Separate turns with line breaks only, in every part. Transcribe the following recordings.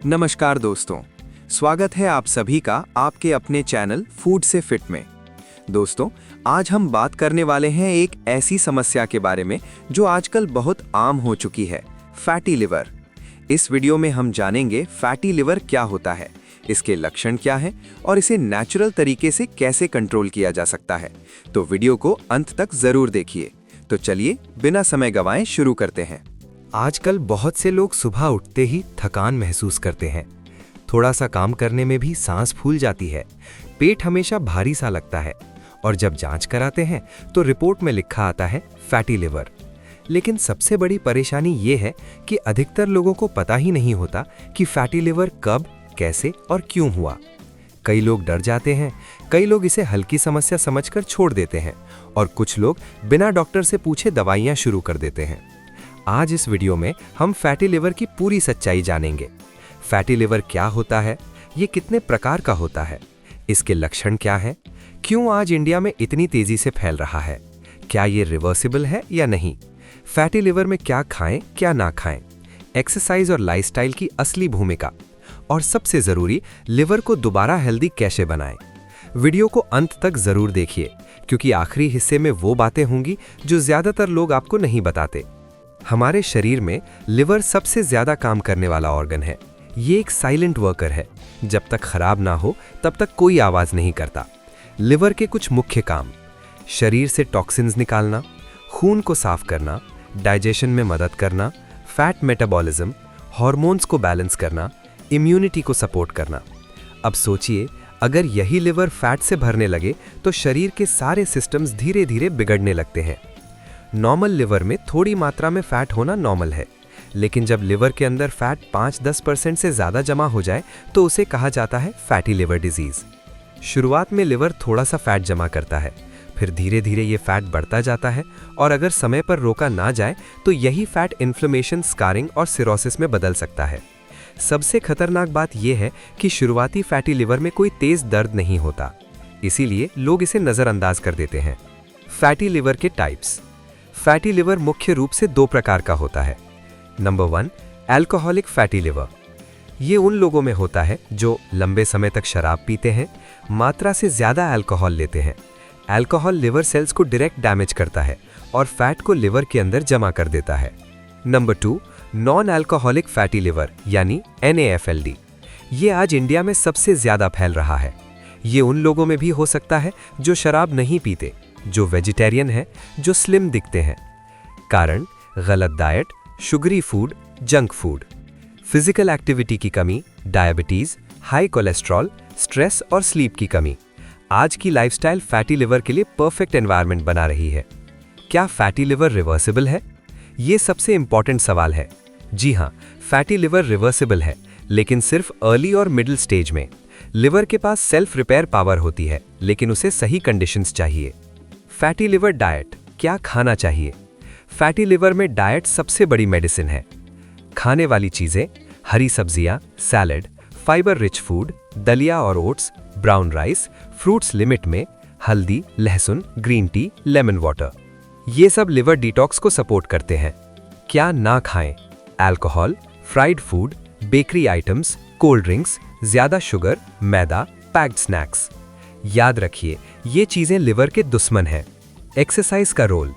नमस्कार दोस्तों, स्वागत है आप सभी का आपके अपने चैनल फूड से फिट में। दोस्तों, आज हम बात करने वाले हैं एक ऐसी समस्या के बारे में जो आजकल बहुत आम हो चुकी है, फैटी लिवर। इस वीडियो में हम जानेंगे फैटी लिवर क्या होता है, इसके लक्षण क्या हैं और इसे नेचुरल तरीके से कैसे कंट्रोल किया जा सकता है। तो वीडियो को अंत तक जरूर देखिए। तो चलिए बिना समय गंवाए शुरू करते हैं।
आजकल बहुत से लोग सुबह उठते ही थकान महसूस करते हैं। थोड़ा सा काम करने में भी सांस फूल जाती है, पेट हमेशा भारी सा लगता है और जब जांच कराते हैं तो रिपोर्ट में लिखा आता है फैटी लिवर। लेकिन सबसे बड़ी परेशानी ये है कि अधिकतर लोगों को पता ही नहीं होता कि फैटी लिवर कब, कैसे और क्यों हुआ। कई लोग डर जाते हैं, कई लोग इसे हल्की समस्या समझकर छोड़ देते हैं और कुछ लोग बिना डॉक्टर से पूछे दवाइयां शुरू कर देते हैं। आज इस वीडियो में हम फैटी लिवर की पूरी सच्चाई जानेंगे। फैटी लिवर क्या होता है, ये कितने प्रकार का होता है, इसके लक्षण क्या हैं, क्यों आज इंडिया में इतनी तेजी से फैल रहा है, क्या ये रिवर्सिबल है या नहीं, फैटी लिवर में क्या खाएं क्या ना खाएं, एक्सरसाइज और लाइफस्टाइल की असली भूमिका, और सबसे जरूरी, लिवर को दोबारा हेल्दी कैसे बनाएं। वीडियो को अंत तक जरूर देखिए, क्योंकि आखिरी हिस्से में वो बातें होंगी जो ज्यादातर लोग आपको नहीं बताते। हमारे शरीर में लिवर सबसे ज्यादा काम करने वाला ऑर्गन है। ये एक साइलेंट वर्कर है, जब तक खराब ना हो तब तक कोई आवाज नहीं करता। लिवर के कुछ मुख्य काम: शरीर से टॉक्सिन्स निकालना, खून को साफ करना, डाइजेशन में मदद करना, फैट मेटाबॉलिज्म, हार्मोन्स को बैलेंस करना, इम्यूनिटी को सपोर्ट करना। अब सोचिए, अगर यही लिवर फैट से भरने लगे तो शरीर के सारे सिस्टम्स धीरे धीरे बिगड़ने लगते हैं। नॉर्मल लिवर में थोड़ी मात्रा में फैट होना नॉर्मल है, लेकिन जब लिवर के अंदर फैट 5-10% से ज़्यादा जमा हो जाए तो उसे कहा जाता है फैटी लिवर डिजीज़। शुरुआत में लिवर थोड़ा सा फैट जमा करता है, फिर धीरे धीरे ये फैट बढ़ता जाता है और अगर समय पर रोका ना जाए तो यही फैट इन्फ्लेमेशन, स्कारिंग और सिरोसिस में बदल सकता है। सबसे खतरनाक बात यह है कि शुरुआती फैटी लिवर में कोई तेज़ दर्द नहीं होता, इसीलिए लोग इसे नज़रअंदाज कर देते हैं। फैटी लिवर के टाइप्स। फैटी लिवर मुख्य रूप से दो प्रकार का होता है। Number 1, alcoholic fatty liver. ये उन लोगों में होता है जो लंबे समय तक शराब पीते हैं, मात्रा से ज़्यादा अल्कोहल लेते हैं। अल्कोहल लिवर सेल्स को डायरेक्ट डैमेज करता है और फैट को लिवर के अंदर जमा कर देता है। Number 2, non alcoholic fatty liver यानी NAFLD। ये आज इंडिया में सबसे ज़्यादा फैल रहा है। ये उन लोगों में भी हो सकता है जो शराब नहीं पीते, जो वेजिटेरियन है, जो स्लिम दिखते हैं। कारण: गलत diet, sugary food, junk food, physical activity की कमी, डायबिटीज, हाई कोलेस्ट्रॉल, स्ट्रेस और स्लीप की कमी। आज की लाइफस्टाइल फैटी लिवर के लिए परफेक्ट एनवायरनमेंट बना रही है। क्या फैटी लिवर रिवर्सिबल है? ये सबसे इंपॉर्टेंट सवाल है। जी हाँ, फैटी लिवर रिवर्सिबल है, लेकिन सिर्फ अर्ली और मिडिल स्टेज में। लिवर के पास सेल्फ रिपेयर पावर होती है, लेकिन उसे सही कंडीशंस चाहिए। फैटी लिवर डाइट, क्या खाना चाहिए? फैटी लिवर में डाइट सबसे बड़ी मेडिसिन है। खाने वाली चीजें: हरी सब्जियां, सैलड, फाइबर रिच फूड, दलिया और oats, brown rice, fruits limit में, हल्दी, लहसुन, ग्रीन टी, लेमन वाटर। ये सब लिवर डिटॉक्स को सपोर्ट करते हैं। क्या ना खाएं? Alcohol, fried food, bakery items, cold drinks, ज्यादा शुगर, मैदा, पैक्ड स्नैक्स। याद रखिए, ये चीजें लिवर के दुश्मन हैं। एक्सरसाइज का रोल: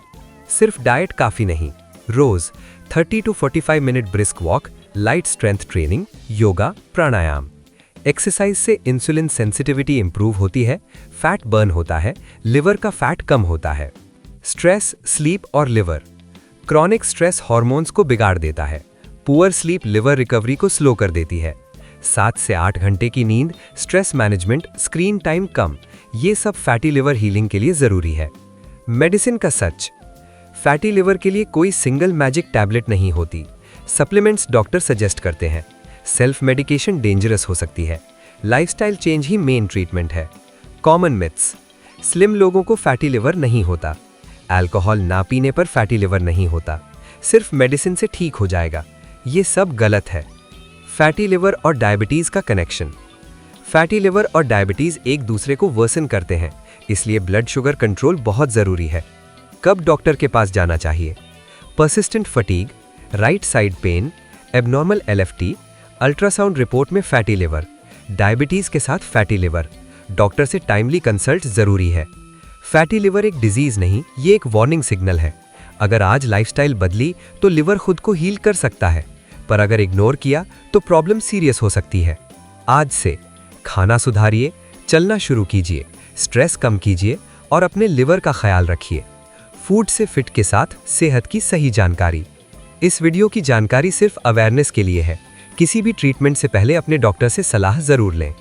सिर्फ डाइट काफी नहीं, रोज 30 to 45 minute brisk walk, light strength training, yoga, pranayama. Exercise से इंसुलिन सेंसिटिविटी इंप्रूव होती है, फैट बर्न होता है, लिवर का फैट कम होता है। स्ट्रेस, स्लीप और लिवर: क्रॉनिक स्ट्रेस हार्मोन्स को बिगाड़ देता है, पुअर स्लीप लिवर रिकवरी को स्लो कर देती है। 7 से 8 घंटे की नींद, स्ट्रेस मैनेजमेंट, स्क्रीन टाइम कम, ये सब फैटी लिवर हीलिंग के लिए जरूरी है। मेडिसिन का सच: फैटी लिवर के लिए कोई सिंगल मैजिक टैबलेट नहीं होती। सप्लीमेंट्स डॉक्टर सजेस्ट करते हैं। सेल्फ मेडिकेशन डेंजरस हो सकती है। लाइफस्टाइल चेंज ही मेन ट्रीटमेंट है। कॉमन मिथ्स: स्लिम लोगों को फैटी लिवर नहीं होता, अल्कोहल ना पीने पर फैटी लिवर नहीं होता, सिर्फ मेडिसिन से ठीक हो जाएगा। ये सब गलत है। फैटी लिवर और डायबिटीज का कनेक्शन: फैटी लिवर और डायबिटीज एक दूसरे को वर्सन करते हैं, इसलिए ब्लड शुगर कंट्रोल बहुत जरूरी है। कब डॉक्टर के पास जाना चाहिए? Persistent fatigue, right side pain, abnormal LFT, ultrasound report में फैटी लिवर, डायबिटीज के साथ फैटी लिवर, डॉक्टर से टाइमली कंसल्ट जरूरी है। फैटी लिवर एक डिजीज नहीं, ये एक वार्निंग सिग्नल है। अगर आज लाइफस्टाइल बदली तो लिवर खुद को हील कर सकता है, पर अगर इग्नोर किया तो प्रॉब्लम सीरियस हो सकती है। आज से खाना सुधारिए, चलना शुरू कीजिए, स्ट्रेस कम कीजिए और अपने लिवर का ख्याल रखिए। फूड से फिट के साथ सेहत की सही जानकारी। इस वीडियो की जानकारी सिर्फ अवेयरनेस के लिए है। किसी भी ट्रीटमेंट से पहले अपने डॉक्टर से सलाह जरूर लें।